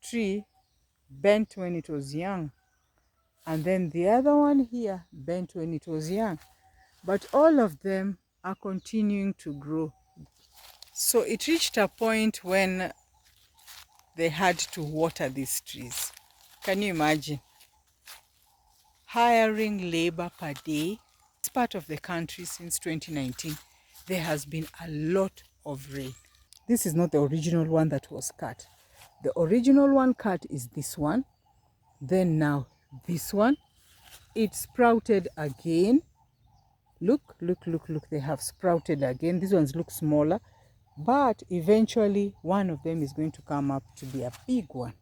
tree bent when it was young, and then the other one here bent when it was young, but all of them are continuing to grow. So it reached a point when they had to water these trees. Can you imagine? Hiring labor per day. This part of the country, since 2019, there has been a lot of rain. This is not the original one that was cut. The original one cut is this one. Then now this one. It sprouted again. Look, look, look, look. They have sprouted again. These ones look smaller. But eventually one of them is going to come up to be a big one.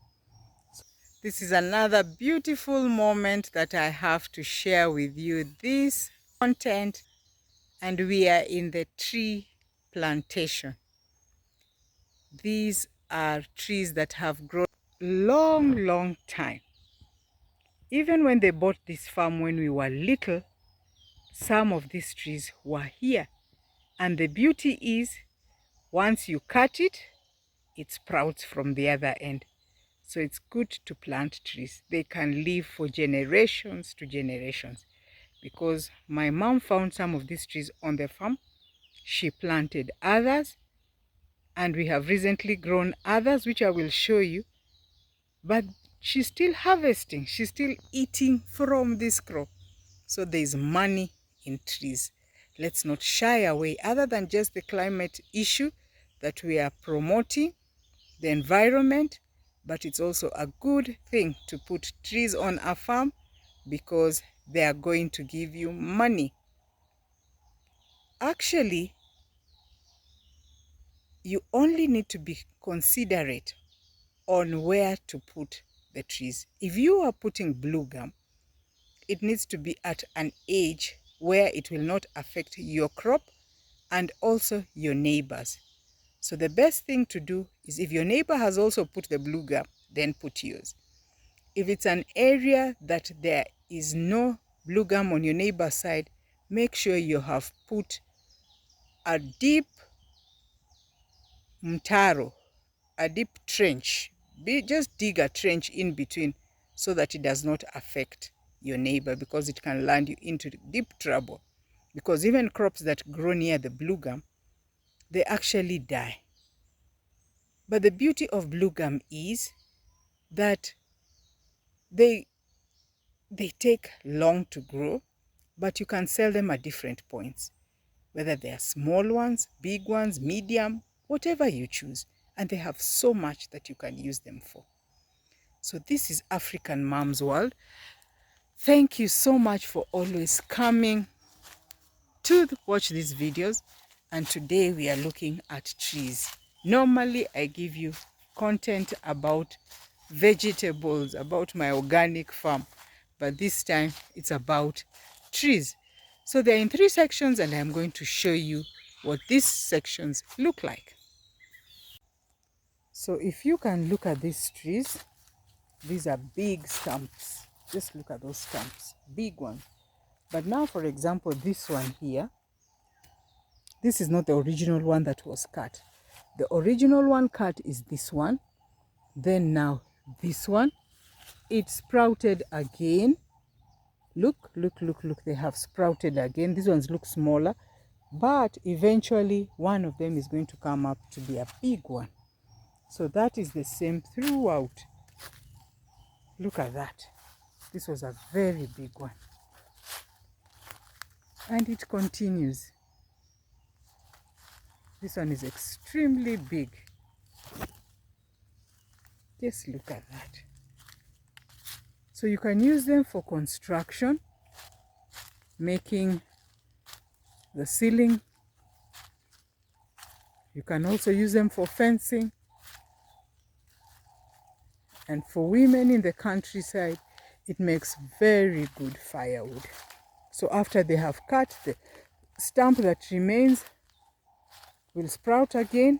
This is another beautiful moment that I have to share with you this content, and we are in the tree plantation. These are trees that have grown long time. Even when they bought this farm when we were little, some of these trees were here. And the beauty is, once you cut it, it sprouts from the other end. So it's good to plant trees. They can live for generations to generations. Because my mom found some of these trees on the farm. She planted others. And we have recently grown others, which I will show you. But she's still harvesting. She's still eating from this crop. So there's money in trees. Let's not shy away, other than just the climate issue that we are promoting, the environment, but it's also a good thing to put trees on a farm because they are going to give you money. Actually, you only need to be considerate on where to put the trees. If you are putting blue gum, it needs to be at an age where it will not affect your crop and also your neighbors. So the best thing to do is, if your neighbor has also put the blue gum, then put yours. If it's an area that there is no blue gum on your neighbor's side, make sure you have put a deep mtaro, a deep trench. Just dig a trench in between so that it does not affect your neighbor, because it can land you into deep trouble. Because even crops that grow near the blue gum, they actually die. But the beauty of blue gum is that they take long to grow, but you can sell them at different points, whether they are small ones, big ones, medium, whatever you choose. And they have so much that you can use them for. So this is African Mom's World. Thank you so much for always coming to watch these videos. And today we are looking at trees. Normally I give you content about vegetables, about my organic farm, but this time it's about trees. So they're in 3 sections, and I'm going to show you what these sections look like. So if you can look at these trees, these are big stumps. Just look at those stumps, big ones. But now, for example, this one here, this is not the original one that was cut. The original one cut is this one. Then now this one, it sprouted again. Look, look, look, look, they have sprouted again. These ones look smaller, but eventually one of them is going to come up to be a big one. So that is the same throughout. Look at that. This was a very big one. And it continues. This one is extremely big. Just look at that. So you can use them for construction, making the ceiling. You can also use them for fencing. And for women in the countryside, it makes very good firewood. So after they have cut, the stump that remains will sprout again,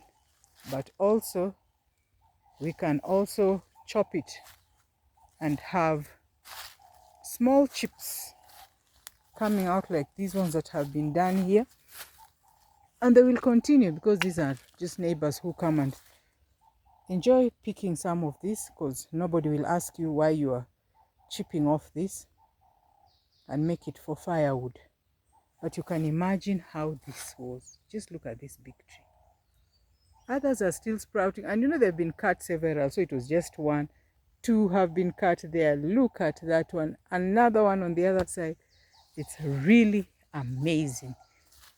but also we can also chop it and have small chips coming out like these ones that have been done here. And they will continue, because these are just neighbors who come and enjoy picking some of this, because nobody will ask you why you are chipping off this and make it for firewood. But you can imagine how this was. Just look at this big tree. Others are still sprouting, and you know they've been cut several, so it was just one. Two have been cut there. Look at that one. Another one on the other side. It's really amazing.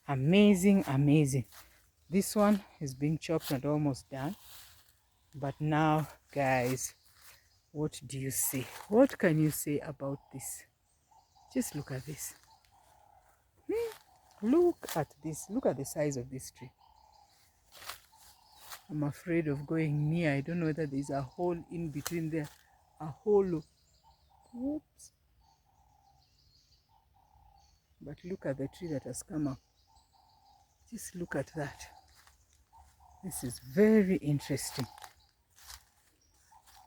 Amazing, amazing. This one is being chopped and almost done. But now, guys, what do you say? What can you say about this? Just look at this. Look at this. Look at the size of this tree. I'm afraid of going near. I don't know whether there's a hole in between there. A hollow. Whoops. But look at the tree that has come up. Just look at that. This is very interesting.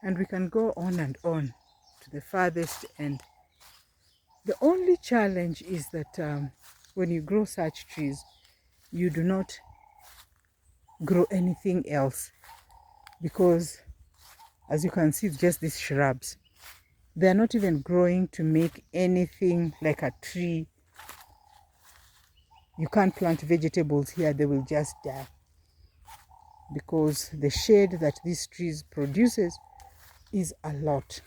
And we can go on and on to the farthest end. The only challenge is that when you grow such trees, you do not grow anything else, because as you can see, it's just these shrubs. They are not even growing to make anything like a tree. You can't plant vegetables here, they will just die, because the shade that these trees produces is a lot.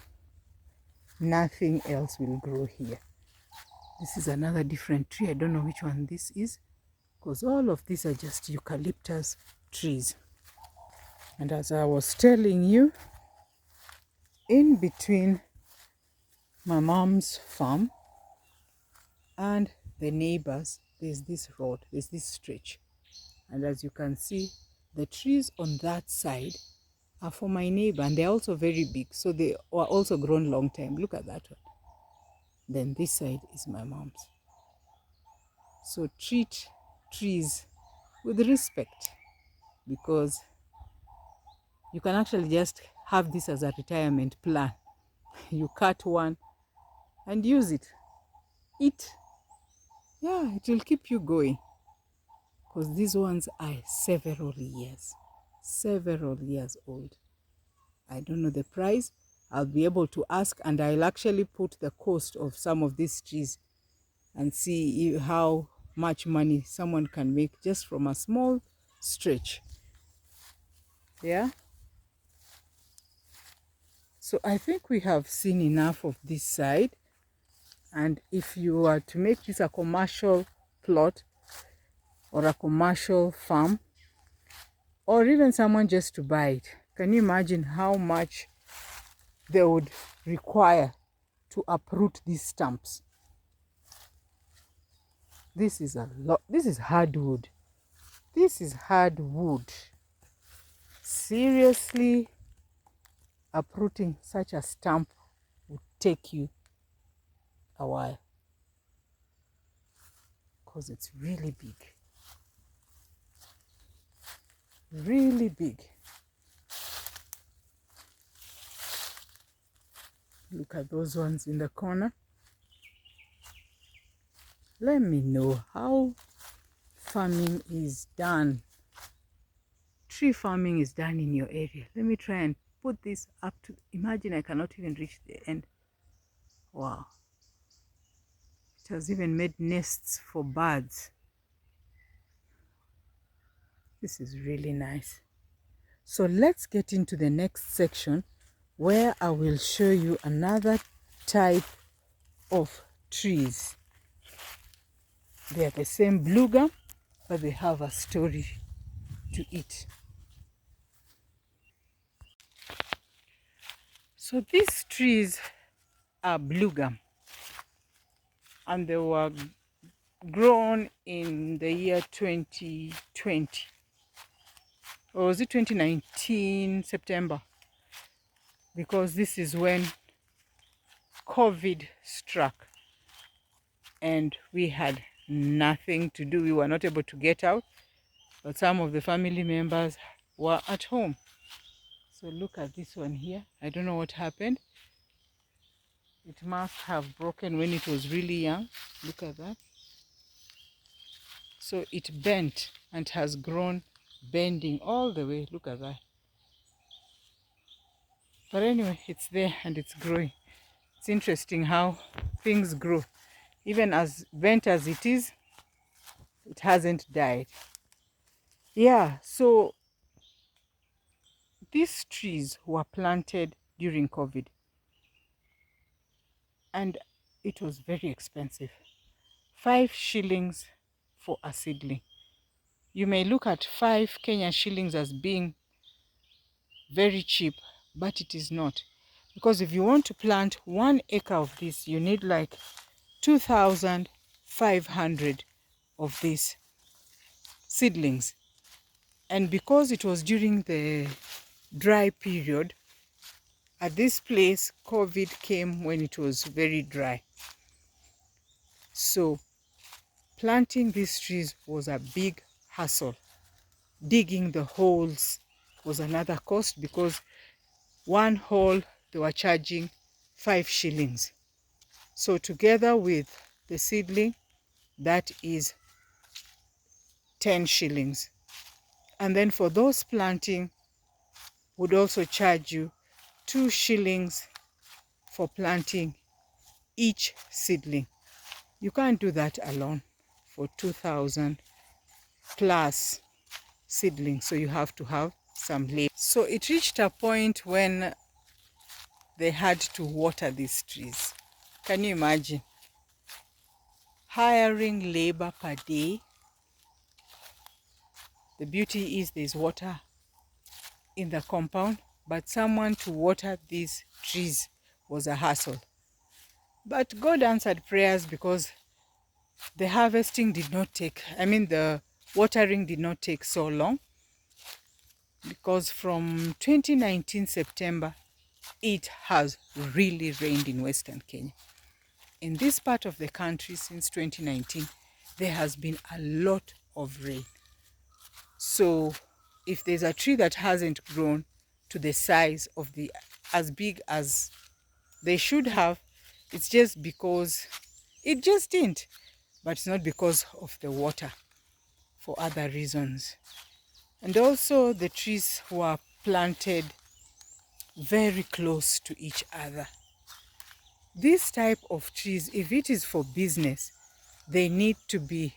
Nothing else will grow here. This is another different tree. I don't know which one this is, because all of these are just eucalyptus trees. And as I was telling you, in between my mom's farm and the neighbors, there's this road, there's this stretch. And as you can see, the trees on that side are for my neighbor, and they're also very big, so they were also grown long time. Look at that one. Then this side is my mom's. So treat trees with respect, because you can actually just have this as a retirement plan. You cut one and use it. It will keep you going, because these ones are several years old. I don't know the price. I'll be able to ask, and I'll actually put the cost of some of these trees and see how much money someone can make just from a small stretch. Yeah. So I think we have seen enough of this side. And if you are to make this a commercial plot or a commercial farm, or even someone just to buy it, can you imagine how much they would require to uproot these stumps? This is a lot. This is hardwood. This is hardwood. Seriously, uprooting such a stump would take you a while, because it's really big. Really big. Look at those ones in the corner. Let me know how farming is done. Tree farming is done in your area. Let me try and put this up to, imagine I cannot even reach the end. Wow. It has even made nests for birds. This is really nice. So let's get into the next section, where I will show you another type of trees. They are the same blue gum, but they have a story to it. So these trees are blue gum, and they were grown in the year 2020, or was it 2019 September, because this is when COVID struck and we had nothing to do. We were not able to get out, but some of the family members were at home. So look at this one here. I don't know what happened. It must have broken when it was really young. Look at that. So it bent and has grown bending all the way. Look at that. But anyway, it's there and it's growing. It's interesting how things grow. Even as bent as it is, it hasn't died. Yeah, so these trees were planted during COVID and it was very expensive. 5 shillings for a seedling. You may look at 5 Kenya shillings as being very cheap, but it is not. Because if you want to plant 1 acre of this, you need like 2,500 of these seedlings. And because it was during the dry period, at this place, COVID came when it was very dry. So planting these trees was a big hassle. Digging the holes was another cost because 1 hole they were charging 5 shillings. So together with the seedling, that is 10 shillings. And then for those planting, would also charge you 2 shillings for planting each seedling. You can't do that alone for 2,000 plus seedlings, so you have to have some labor. So it reached a point when they had to water these trees. Can you imagine? Hiring labor per day. The beauty is there's water in the compound, but someone to water these trees was a hassle. But God answered prayers because the harvesting did not take, the watering did not take so long, because from 2019 September, it has really rained in Western Kenya. In this part of the country since 2019, there has been a lot of rain. So if there's a tree that hasn't grown to the size of as big as they should have, it's just because it just didn't. But it's not because of the water, for other reasons. And also the trees were planted very close to each other. This type of trees, if it is for business, they need to be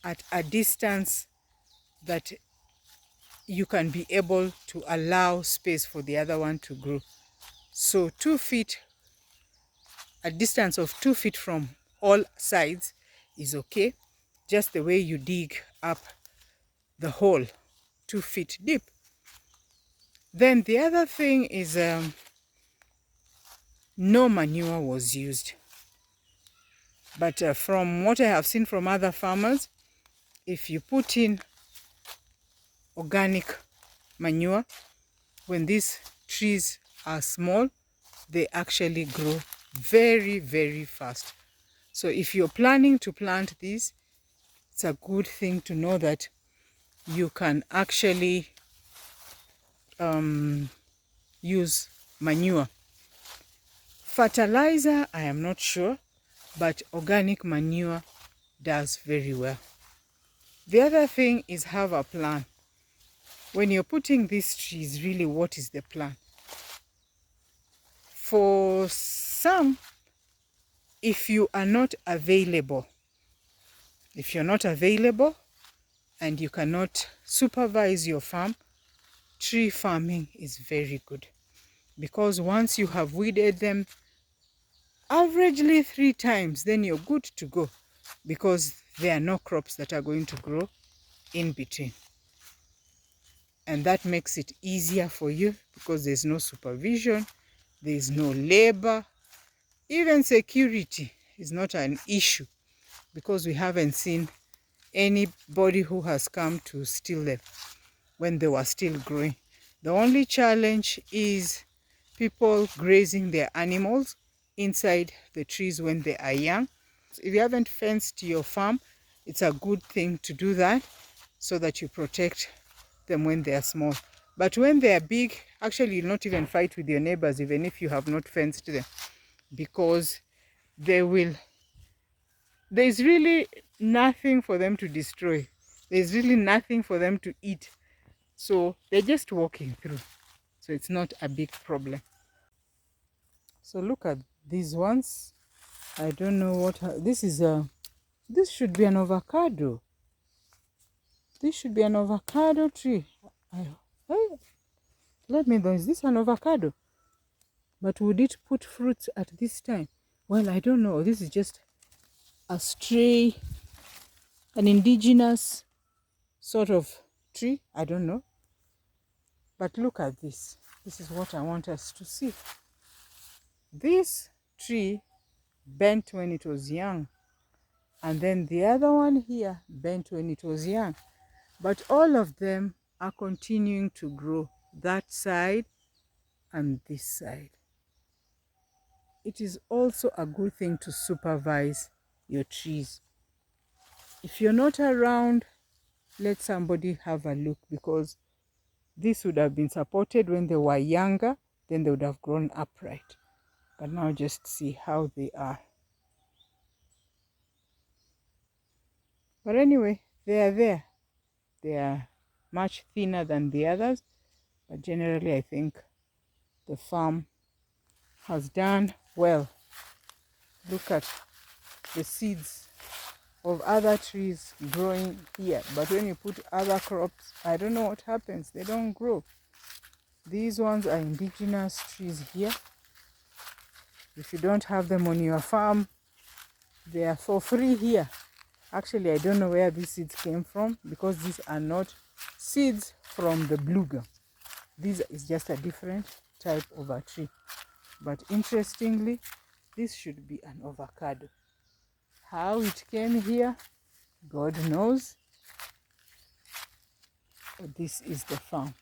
at a distance that you can be able to allow space for the other one to grow. So 2 feet, a distance of 2 feet from all sides is okay. Just the way you dig up the hole 2 feet deep. Then the other thing is no manure was used. But from what I have seen from other farmers, if you put in organic manure, when these trees are small, they actually grow very, very fast. So if you're planning to plant these, it's a good thing to know that you can actually use manure. Fertilizer, I am not sure, but organic manure does very well. The other thing is have a plan. When you're putting these trees, really, what is the plan? For some, if you're not available and you cannot supervise your farm, tree farming is very good. Because once you have weeded them averagely 3 times, then you're good to go, because there are no crops that are going to grow in between. And that makes it easier for you because there's no supervision, there's no labor, even security is not an issue because we haven't seen anybody who has come to steal them when they were still growing. The only challenge is people grazing their animals inside the trees when they are young. If you haven't fenced your farm, it's a good thing to do that so that you protect them when they are small. But when they are big, actually you'll not even fight with your neighbors even if you have not fenced them, because there's really nothing for them to destroy. There's really nothing for them to eat. So they're just walking through. so it's not a big problem. So look at these ones. I don't know what this is. This should be an avocado. This should be an avocado tree. Hey, let me know, is this an avocado? But would it put fruits at this time? Well, I don't know. This is just a stray, an indigenous sort of tree. I don't know. But look at this. This is what I want us to see. This tree bent when it was young. And then the other one here bent when it was young. But all of them are continuing to grow, that side and this side. It is also a good thing to supervise your trees. If you're not around, let somebody have a look, because this would have been supported when they were younger, then they would have grown upright. But now just see how they are. But anyway, they are there. They are much thinner than the others, but generally I think the farm has done well. Look at the seeds of other trees growing here, but when you put other crops, I don't know what happens. They don't grow. These ones are indigenous trees here. If you don't have them on your farm, they are for free here. Actually, I don't know where these seeds came from, because these are not seeds from the bluegum. This is just a different type of a tree. But interestingly, this should be an avocado. How it came here, God knows. But this is the farm.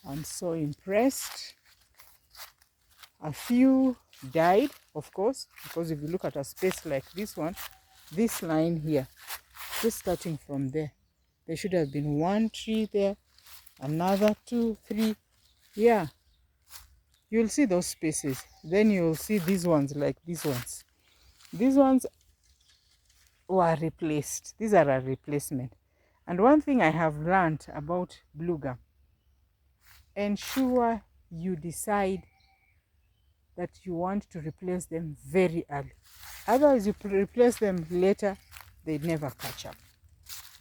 I'm so impressed. A few died, of course, because if you look at a space like this one, this line here, just starting from there, there should have been one tree there, another, 2, 3. Yeah, you'll see those spaces. Then you'll see these ones like these ones. These ones were replaced. These are a replacement. And one thing I have learned about bluegum, ensure you decide that you want to replace them very early. Otherwise, you replace them later, they never catch up.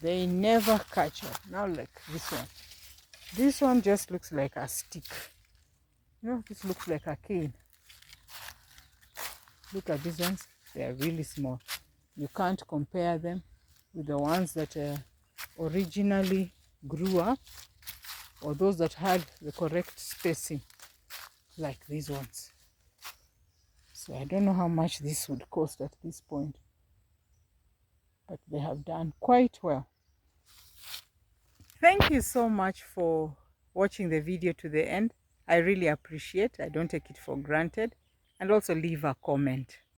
They never catch up. Now, like this one. This one just looks like a stick. You know, this looks like a cane. Look at these ones. They are really small. You can't compare them with the ones that originally grew up, or those that had the correct spacing, like these ones. So I don't know how much this would cost at this point, but they have done quite well. Thank you so much for watching the video to the end. I really appreciate. I don't take it for granted. And also leave a comment.